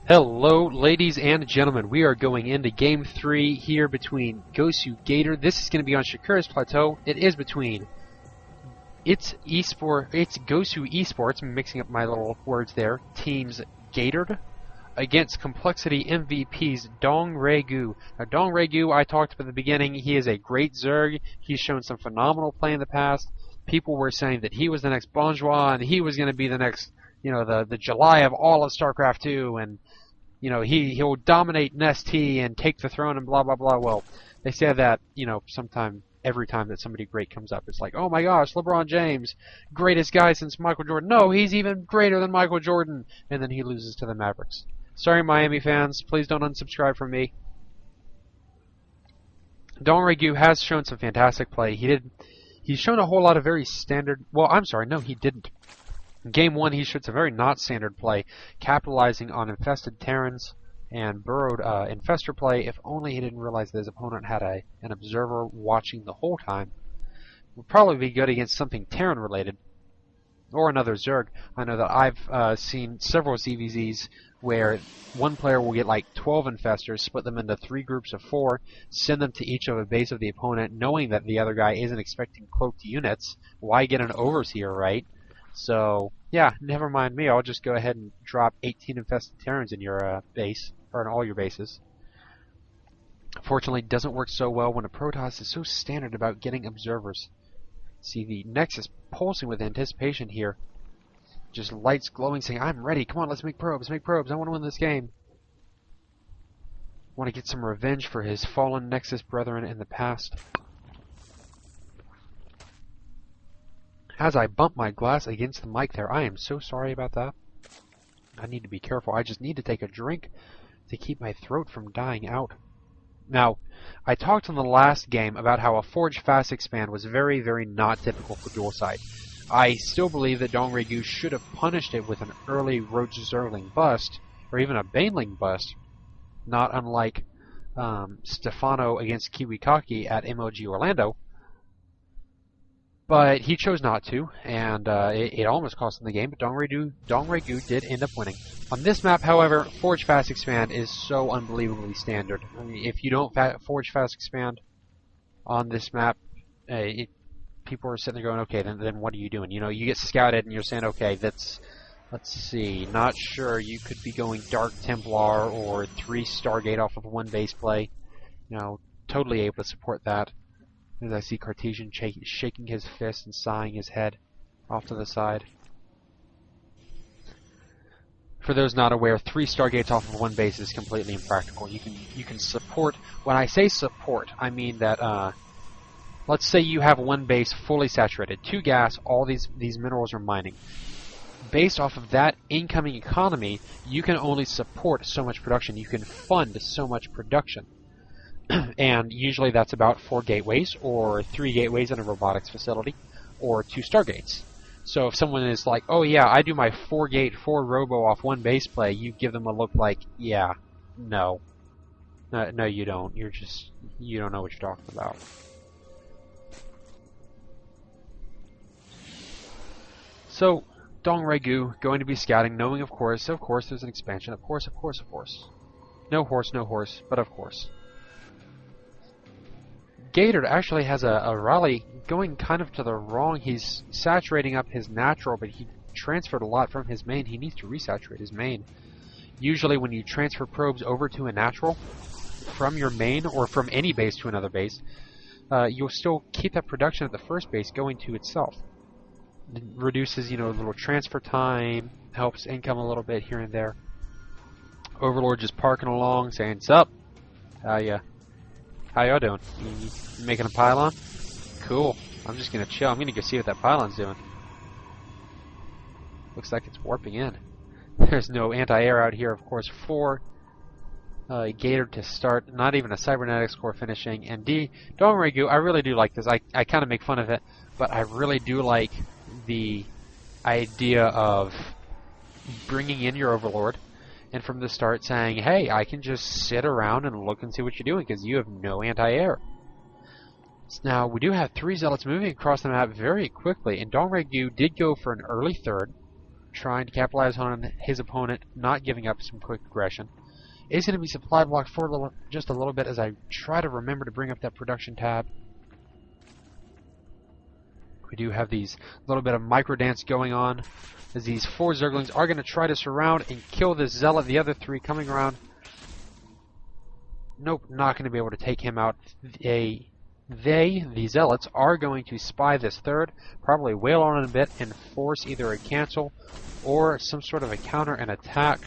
Hello, ladies and gentlemen. We are going into Game 3 here between Gatored. This is going to be on Shakuras Plateau. It is between it's Gosu Esports, I'm mixing up my little words there, teams Gatored against Complexity MVP's DongRaeGu. Now, DongRaeGu, I talked about at the beginning, he is a great Zerg. He's shown some phenomenal play in the past. People were saying that he was the next Bonjour and he was going to be the next, the July of all of StarCraft 2, and he'll dominate Nest T and take the throne and blah blah blah. Well, they say that every time that somebody great comes up, it's like, oh my gosh, LeBron James, greatest guy since Michael Jordan. No, he's even greater than Michael Jordan, and then he loses to the Mavericks. Sorry, Miami fans, please don't unsubscribe from me. DongRaeGu has shown some fantastic play. He's shown a whole lot of very standard. Well, I'm sorry, no, he didn't. In Game 1, he showed some very not standard play, capitalizing on infested Terrans and burrowed infestor play. If only he didn't realize that his opponent had an observer watching the whole time. Would probably be good against something Terran related, or another Zerg. I know that I've seen several ZVZs where one player will get like 12 infestors, split them into 3 groups of 4, send them to each of a base of the opponent, knowing that the other guy isn't expecting cloaked units. Why get an overseer, right? So, yeah, never mind me. I'll just go ahead and drop 18 infested Terrans in your base, or in all your bases. Fortunately, it doesn't work so well when a Protoss is so standard about getting observers. See the Nexus pulsing with anticipation here. Just lights glowing, saying, I'm ready. Come on, let's make probes. Make probes. I want to win this game. Want to get some revenge for his fallen Nexus brethren in the past. As I bump my glass against the mic there, I am so sorry about that. I need to be careful. I just need to take a drink to keep my throat from dying out. Now, I talked in the last game about how a Forge Fast Expand was very, very not typical for dual side. I still believe that DongRaeGu should have punished it with an early Roach Zergling bust, or even a Baneling bust, not unlike Stefano against Kiwikaki at MLG Orlando. But he chose not to, and it almost cost him the game, but DongRaeGu did end up winning. On this map, however, Forge Fast Expand is so unbelievably standard. I mean, if you don't Forge Fast Expand on this map, people are sitting there going, okay, then what are you doing? You get scouted and you're saying, okay, let's see, not sure, you could be going Dark Templar or 3 Stargate off of 1 base play. Totally able to support that. As I see Cartesian shaking his fist and sighing his head off to the side. For those not aware, 3 Stargates off of 1 base is completely impractical. You can support. When I say support, I mean that let's say you have 1 base fully saturated, 2 gas, all these minerals are mining. Based off of that incoming economy, you can only support so much production. You can fund so much production. And usually that's about 4 gateways, or 3 gateways in a robotics facility, or 2 Stargates. So if someone is like, oh yeah, I do my 4 gate, 4 robo off 1 base play, you give them a look like, yeah, no. No, you don't. You don't know what you're talking about. So, DongRaeGu going to be scouting, knowing of course there's an expansion, of course. No horse, but of course. Gatored actually has a rally going kind of to the wrong. He's saturating up his natural, but he transferred a lot from his main. He needs to resaturate his main. Usually when you transfer probes over to a natural from your main or from any base to another base, you'll still keep that production at the first base going to itself. It reduces, a little transfer time, helps income a little bit here and there. Overlord just parking along, saying, "Sup? How y'all doing? You making a pylon? Cool. I'm just gonna chill. I'm gonna go see what that pylon's doing. Looks like it's warping in. There's no anti-air out here, of course, for Gatored to start. Not even a cybernetics core finishing. And DongRaeGu, I really do like this. I kind of make fun of it, but I really do like the idea of bringing in your Overlord, and from the start saying, hey, I can just sit around and look and see what you're doing because you have no anti-air. So now, we do have 3 Zealots moving across the map very quickly, and DongRaeGu did go for an early third, trying to capitalize on his opponent not giving up some quick aggression. Is going to be supply blocked for just a little bit as I try to remember to bring up that production tab. We do have these little bit of micro dance going on as these 4 Zerglings are going to try to surround and kill this Zealot. The other 3 coming around. Nope, not going to be able to take him out. The Zealots, are going to spy this 3rd, probably wail on it a bit and force either a cancel or some sort of a counter and attack.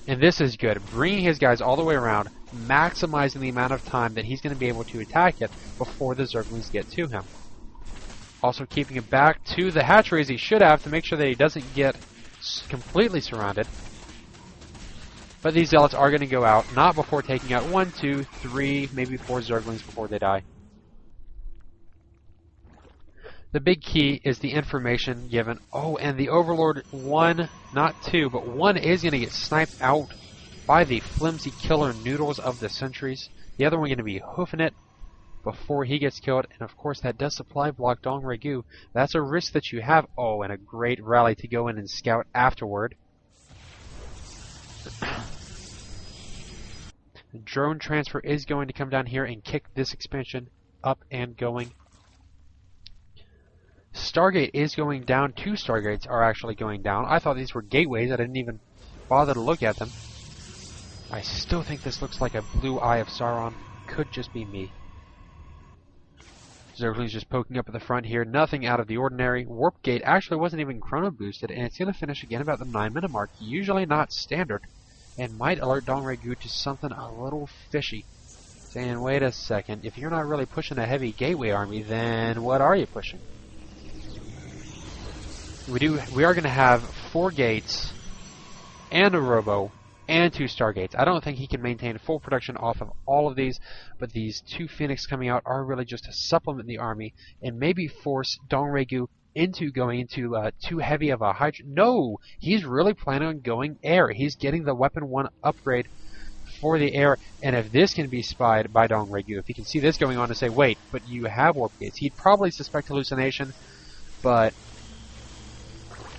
And this is good, bringing his guys all the way around, maximizing the amount of time that he's going to be able to attack it before the Zerglings get to him. Also keeping it back to the hatchery as he should have to make sure that he doesn't get completely surrounded. But these Zealots are going to go out, not before taking out 1, 2, 3, maybe 4 Zerglings before they die. The big key is the information given. Oh, and the Overlord 1, not 2, but 1 is going to get sniped out by the flimsy killer noodles of the sentries. The other one going to be hoofing it before he gets killed. And of course that does supply block DongRaeGu. That's a risk that you have. Oh, and a great rally to go in and scout afterward. The drone transfer is going to come down here and kick this expansion up and going. Stargate is going down. 2 Stargates are actually going down. I thought these were gateways. I didn't even bother to look at them. I still think this looks like a blue eye of Sauron. Could just be me. Zerglings just poking up at the front here. Nothing out of the ordinary. Warp Gate actually wasn't even chrono boosted, and it's going to finish again about the 9-minute mark. Usually not standard, and might alert DongRaeGu to something a little fishy. Saying, wait a second, if you're not really pushing a heavy gateway army, then what are you pushing? We are going to have 4 gates and a robo and 2 Stargates. I don't think he can maintain full production off of all of these, but these 2 Phoenix coming out are really just to supplement the army and maybe force DongRaeGu into going into too heavy of a Hydra. No! He's really planning on going air. He's getting the Weapon 1 upgrade for the air, and if this can be spied by DongRaeGu, if he can see this going on and say, wait, but you have warp gates, he'd probably suspect hallucination, but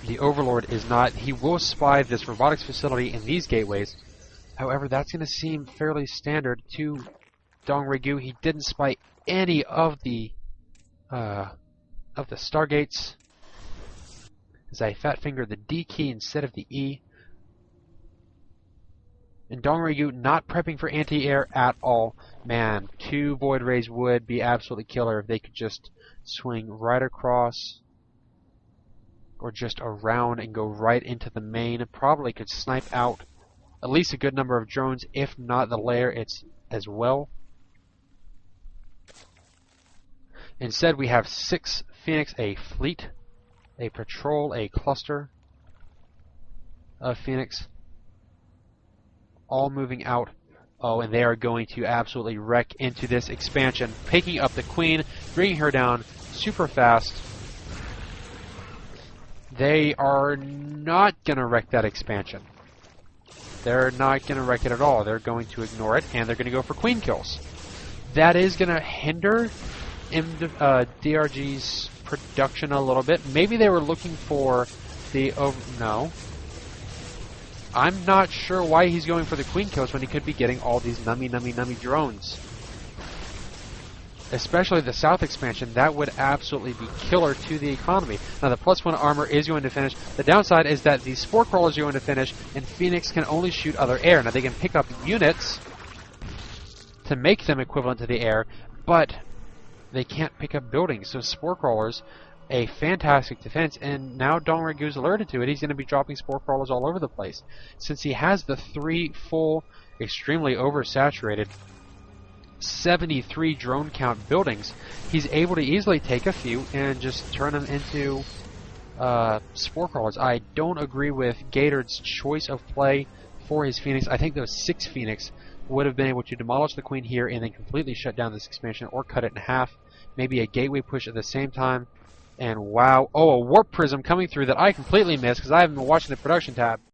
the Overlord is not. He will spy this robotics facility in these gateways. However, that's going to seem fairly standard to DongRaeGu. He didn't spy any of the Stargates. As I fat finger the D key instead of the E. And DongRaeGu not prepping for anti-air at all. Man, 2 Void Rays would be absolutely killer if they could just swing right across or just around and go right into the main. Probably could snipe out at least a good number of drones, if not the lair as well. Instead, we have 6 Phoenix, a fleet, a patrol, a cluster of Phoenix, all moving out. Oh, and they are going to absolutely wreck into this expansion, picking up the Queen, bringing her down super fast. They are not going to wreck that expansion. They're not going to wreck it at all. They're going to ignore it, and they're going to go for Queen kills. That is going to hinder DRG's production a little bit. Maybe they were looking for the... no. I'm not sure why he's going for the Queen kills when he could be getting all these nummy drones. Especially the south expansion, that would absolutely be killer to the economy. Now the +1 armor is going to finish. The downside is that the Spore Crawlers are going to finish, and Phoenix can only shoot other air. Now they can pick up units to make them equivalent to the air, but they can't pick up buildings. So Spore Crawlers, a fantastic defense, and now DongRaeGu's alerted to it. He's going to be dropping Spore Crawlers all over the place. Since he has the 3 full, extremely oversaturated 73 drone count buildings, he's able to easily take a few and just turn them into Spore Crawlers. I don't agree with Gatored's choice of play for his Phoenix. I think those 6 Phoenix would have been able to demolish the Queen here and then completely shut down this expansion or cut it in half. Maybe a gateway push at the same time. And wow, oh, a Warp Prism coming through that I completely missed because I haven't been watching the production tab.